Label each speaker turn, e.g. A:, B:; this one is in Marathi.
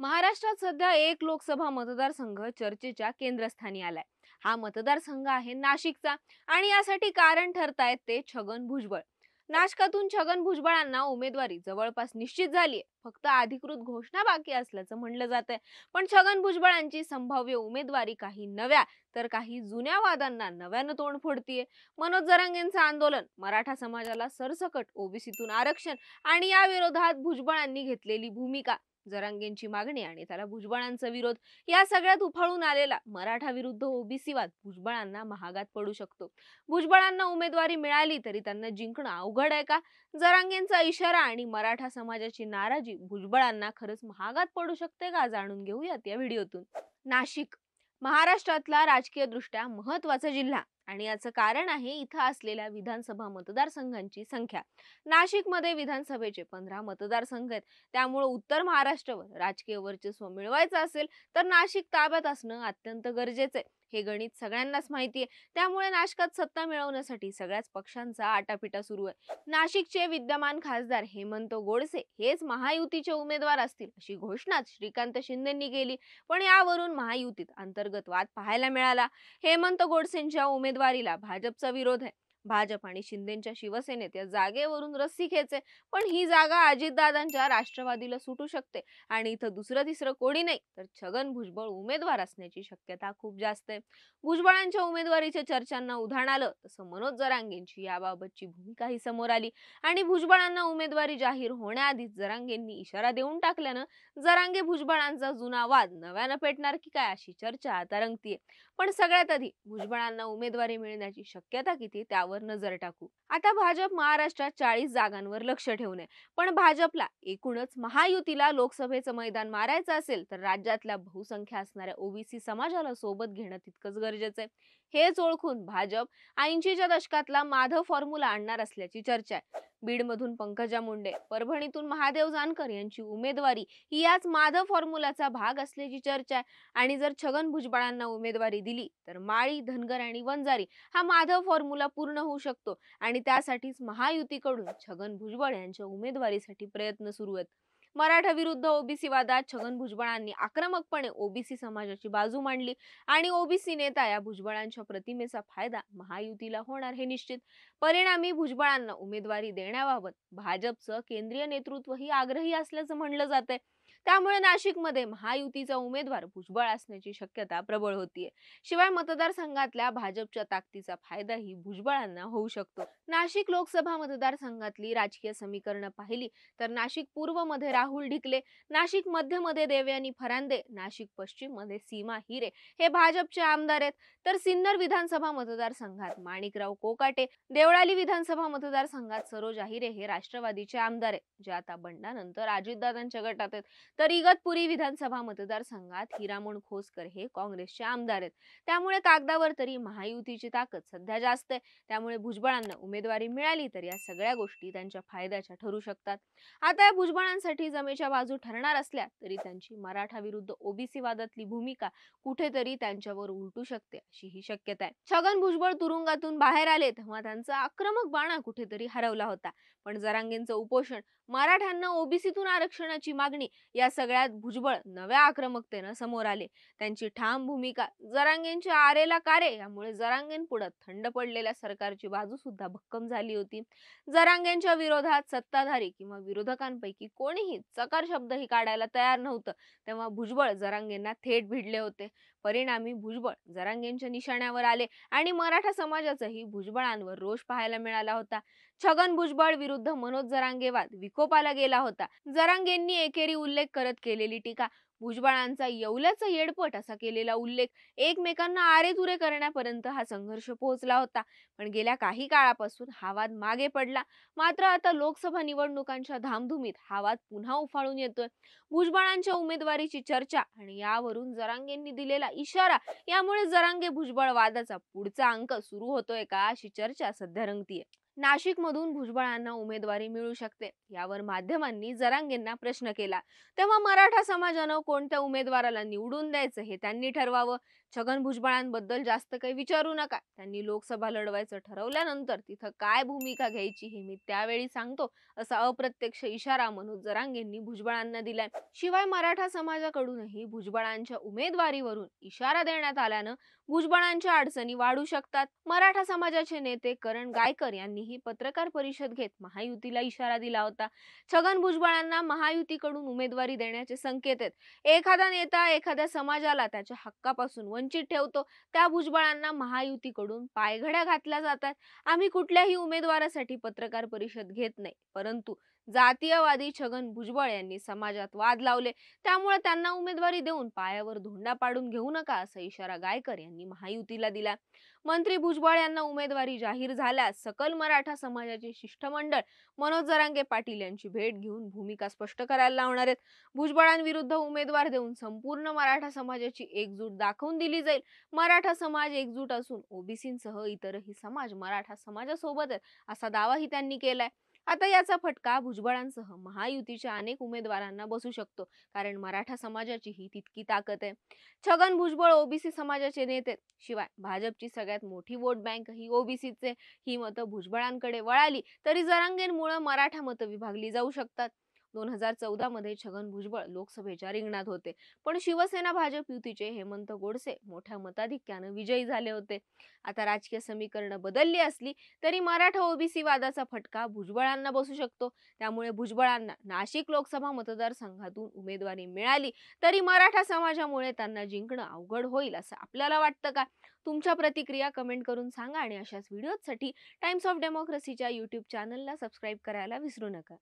A: महाराष्ट्रात सध्या एक लोकसभा मतदारसंघ चर्चेच्या केंद्रस्थानी आलाय. हा मतदारसंघ आहे नाशिकचा आणि यासाठी कारण ठरतायत ते छगन भुजबळ. नाशकातून छगन भुजबळांना उमेदवारी जवळपास निश्चित झालीय. फक्त अधिकृत घोषणा बाकी असल्याचं म्हणलं जात आहे. पण छगन भुजबळांची संभाव्य उमेदवारी काही नव्या तर काही जुन्या वादांना नव्यानं तोंड फोडतीये. मनोज जरांगेंचं आंदोलन, मराठा समाजाला सरसकट ओबीसीतून आरक्षण आणि या विरोधात भुजबळांनी घेतलेली भूमिका, जरांगेंची मागणी आणि त्याला भुजबळांचा विरोध, या सगळ्यात उफाळून आलेला मराठा विरुद्ध ओबीसी वाद भुजबळांना महागात पडू शकतो. भुजबळांना उमेदवारी मिळाली तरी त्यांना जिंकणं अवघड आहे का? जरांगेंचा इशारा आणि मराठा समाजाची नाराजी भुजबळांना खरंच महागात पडू शकते का? जाणून घेऊयात या व्हिडिओतून. नाशिक महाराष्ट्रातला राजकीय दृष्ट्या महत्वाचा जिल्हा आणि याचं कारण आहे इथं असलेल्या विधानसभा मतदारसंघांची संख्या. नाशिकमध्ये विधानसभेचे 15 मतदारसंघ आहेत. त्यामुळे उत्तर महाराष्ट्रावर राजकीय वर्चस्व मिळवायचं असेल तर नाशिक ताब्यात असणं अत्यंत गरजेचं आहे. हे गणित सगळ्यांनाच माहिती आहे. त्यामुळे नाशिकात सत्ता मिळवण्यासाठी सगळ्याच पक्षांचा आटापिटा सुरू आहे. नाशिकचे विद्यमान खासदार हेमंत गोडसे हेच महायुतीचे उमेदवार असतील अशी घोषणा श्रीकांत शिंदेंनी केली. पण यावरून महायुतीत अंतर्गत वाद पाहायला मिळाला. हेमंत गोडसेंच्या उमेदवारीला भाजपचा विरोध आहे. भाजप आणि शिंदेच्या शिवसेनेत या जागेवरून रस्सी खेचे. पण ही जागा अजितदादांच्या राष्ट्रवादीला सुटू शकते आणि इथं दुसरं तिसरं कोणी नाही तर छगन भुजबळ उमेदवार असण्याची शक्यता खूप जास्त आहे. भुजबळांच्या उमेदवारीच्या चर्चांना उधाण आलं तसं मनोज जरांगेंची याबाबतची भूमिकाही समोर आली आणि भुजबळांना उमेदवारी जाहीर होण्याआधीच जरांगेंनी इशारा देऊन टाकल्यानं जरांगे भुजबळांचा जुना वाद नव्यानं पेटणार की काय अशी चर्चा आता रंगतीये. पण सगळ्यात आधी भुजबळांना उमेदवारी मिळण्याची शक्यता किती त्यावर नजर टाकू. आता भाजप महाराष्ट्रात 40 जागांवर लक्ष ठेवून आहे. पण भाजपला एकूणच महायुतीला लोकसभेचं मैदान मारायचं असेल तर राज्यातल्या बहुसंख्य असणाऱ्या ओबीसी समाजाला सोबत घेणं तितकंच गरजेचं आहे. हेच ओळखून भाजप 80च्या दशकातला माधव फॉर्म्युला आणणार असल्याची चर्चा आहे. बीडमधून पंकजा मुंडे, परभणीतून महादेव जानकर यांची उमेदवारी ही याच माधव फॉर्म्युलाचा भाग असल्याची चर्चा आहे. आणि जर छगन भुजबळांना उमेदवारी दिली तर माळी, धनगर आणि वंजारी हा माधव फॉर्म्युला पूर्ण होऊ शकतो आणि त्यासाठीच महायुतीकडून छगन भुजबळ यांच्या उमेदवारीसाठी प्रयत्न सुरू आहेत. मराठा विरुद्ध ओबीसी वादात छगन भुजबळांनी आक्रमकपणे ओबीसी समाजाची बाजू मांडली आणि ओबीसी नेता या भुजबळांच्या प्रतिमेचा फायदा महायुतीला होणार हे निश्चित. परिणामी भुजबळांना उमेदवारी देण्याबाबत भाजपचं केंद्रीय नेतृत्वही आग्रही असल्याचं म्हणलं जातंय. त्यामुळे नाशिकमध्ये महायुतीचा उमेदवार भुजबळ असण्याची शक्यता प्रबळ होतीये. शिवाय मतदारसंघातल्या भाजपच्या ताकदीचा फायदाही भुजबळांना होऊ शकतो. नाशिक लोकसभा मतदारसंघातली राजकीय समीकरणं पाहिली तर नाशिक पूर्व मध्ये राहुल ढिकले, नाशिक मध्य मध्ये देवयानी फरांदे, नाशिक पश्चिम मध्ये सीमा हिरे हे भाजपचे आमदार आहेत. तर सिन्नर विधानसभा मतदारसंघात माणिकराव कोकाटे, देवळाली विधानसभा मतदारसंघात सरोज आहिरे हे राष्ट्रवादीचे आमदार आहेत जे आता बंडानंतर अजितदादांच्या गटात आहेत. तर इगतपुरी विधानसभा मतदारसंघात हिरामण खोसकर हे काँग्रेसचे आमदार आहेत. त्यामुळे कागदावर तरी महायुतीची ताकद सध्या जास्त आहे. त्यामुळे भुजबळांना उमेदवारी मिळाली तर या सगळ्या गोष्टी त्यांच्या फायद्याच्या ठरू शकतात. आता या भुजबळांसाठी जमेच्या बाजू ठरणार असल्या तरी त्यांची मराठा विरुद्ध ओबीसी वादातली भूमिका कुठेतरी त्यांच्यावर उलटू शकते अशी ही शक्यता आहे. छगन भुजबळ तुरुंगातून बाहेर आले तेव्हा त्यांचा आक्रमक बाणा कुठेतरी हरवला होता. पण जरांगेंचं उपोषण, मराठ्यांना ओबीसीतून आरक्षणाची मागणी या सगळ्यात भुजबळ नव्या आक्रमकतेनं समोर आले. त्यांची ठाम भूमिका, जरांगेंच्या आरेला कारे यामुळे जरांगेंपुढे थंड पडलेल्या सरकारची बाजू सुद्धा भक्कम झाली होती. जरांगेंच्या विरोधात सत्ताधारी किंवा विरोधकांपैकी कोणीही चकार शब्दही काढायला तयार नव्हतं तेव्हा भुजबळ जरांगेंना थेट भिडले होते. परिणामी भुजबळ जरांगेंच्या निशाण्यावर आले आणि मराठा समाजाचाही भुजबळांवर रोष पाहायला मिळाला होता. छगन भुजबळ विरुद्ध मनोज जरांगे वाद विकोपाला गेला होता. जरांगेंनी एकेरी उल्लेख करत केलेली टीका, भुजबळांचा येवल्याचा येडपट असा केलेला उल्लेख, एकमेकांना आरेतुरे करण्यापर्यंत हा संघर्ष पोहोचला होता. पण गेल्या काही काळापासून हा वाद मागे पडला. मात्र आता लोकसभा निवडणुकांच्या धामधुमीत हा वाद पुन्हा उफाळून येतोय. भुजबळांच्या उमेदवारीची चर्चा आणि यावरून जरांगेंनी दिलेला इशारा यामुळे जरांगे भुजबळ वादाचा पुढचा अंक सुरू होतोय का अशी चर्चा सध्या रंगतीये. नाशिकमधून भुजबळांना उमेदवारी मिळू शकते यावर माध्यमांनी जरांगेंना प्रश्न केला. तेव्हा मराठा समाजानं कोणत्या उमेदवाराला निवडून द्यायचं हे त्यांनी ठरवावं. छगन भुजबळांबद्दल जास्त काही विचारू नका. त्यांनी लोकसभा लढवायचं ठरवल्यानंतर तिथं काय भूमिका घ्यायची हे मी त्यावेळी सांगतो, असा अप्रत्यक्ष इशारा मनोज जरांगेंनी भुजबळांना दिलाय. शिवाय मराठा समाजाकडूनही भुजबळांच्या उमेदवारीवरून इशारा देण्यात आल्यानं भुजबळांच्या अडचणी वाढू शकतात. मराठा समाजाचे नेते करण गायकर यांनीही पत्रकार परिषद घेत महायुतीला इशारा दिला होता. छगन भुजबळांना महायुतीकडून उमेदवारी देण्याचे संकेत आहेत. एखादा नेता एखाद्या समाजाला त्याच्या हक्कापासून वंचित ठेवतो, त्या भुजबळांना महायुतीकडून पायघड्या घातल्या जातात. आम्ही कुठल्याही उमेदवारासाठी पत्रकार परिषद घेत नाही, परंतु जातीयवादी छगन भुजबळ यांनी समाजात वाद लावले, त्यामुळे त्यांना उमेदवारी देऊन पायावर धोंडा पाडून घेऊ नका, असा इशारा गायकर यांनी महायुतीला दिला. मंत्री भुजबळ यांना उमेदवारी जाहीर झाल्यास सकल मराठा समाजाचे शिष्टमंडळ मनोज जरांगे पाटील यांची भेट घेऊन भूमिका स्पष्ट करायला लावणार आहेत. भुजबळांविरुद्ध उमेदवार देऊन संपूर्ण मराठा समाजाची एकजूट दाखवून दिली जाईल. मराठा समाज एकजूट असून ओबीसींसह इतरही समाज मराठा समाजासोबत आहेत, असा दावाही त्यांनी केलाय. आता याचा फटका भुजबळांसह महायुतीच्या अनेक उमेदवारांना बसू शकतो, कारण मराठा समाजाची ही तितकी ताकद आहे. छगन भुजबळ ओबीसी समाजाचे नेते आहेत. शिवाय भाजपची सगळ्यात मोठी वोट बँक ही ओबीसीचे. ही मतं भुजबळांकडे वळाली तरी जरांगेंमुळे मराठा मतं विभागली जाऊ शकतात. 2014 मध्ये छगन भुजबळ लोकसभेच्या रिंगणात होते, पण शिवसेना भाजप युतीचे हेमंत गोडसे मोठ्या मताधिक्यानं विजयी झाले होते. आता राजकीय समीकरणं बदलली असली तरी मराठा ओबीसी वादाचा फटका भुजबळांना बसू शकतो. त्यामुळे भुजबळांना नाशिक लोकसभा मतदारसंघातून उमेदवारी मिळाली तरी मराठा समाजामुळे त्यांना जिंकणं अवघड होईल, असं आपल्याला वाटतं का? तुमच्या प्रतिक्रिया कमेंट करून सांगा आणि अशाच व्हिडिओसाठी टाइम्स ऑफ डेमोक्रेसीच्या यूट्यूब चॅनलला सबस्क्राईब करायला विसरू नका.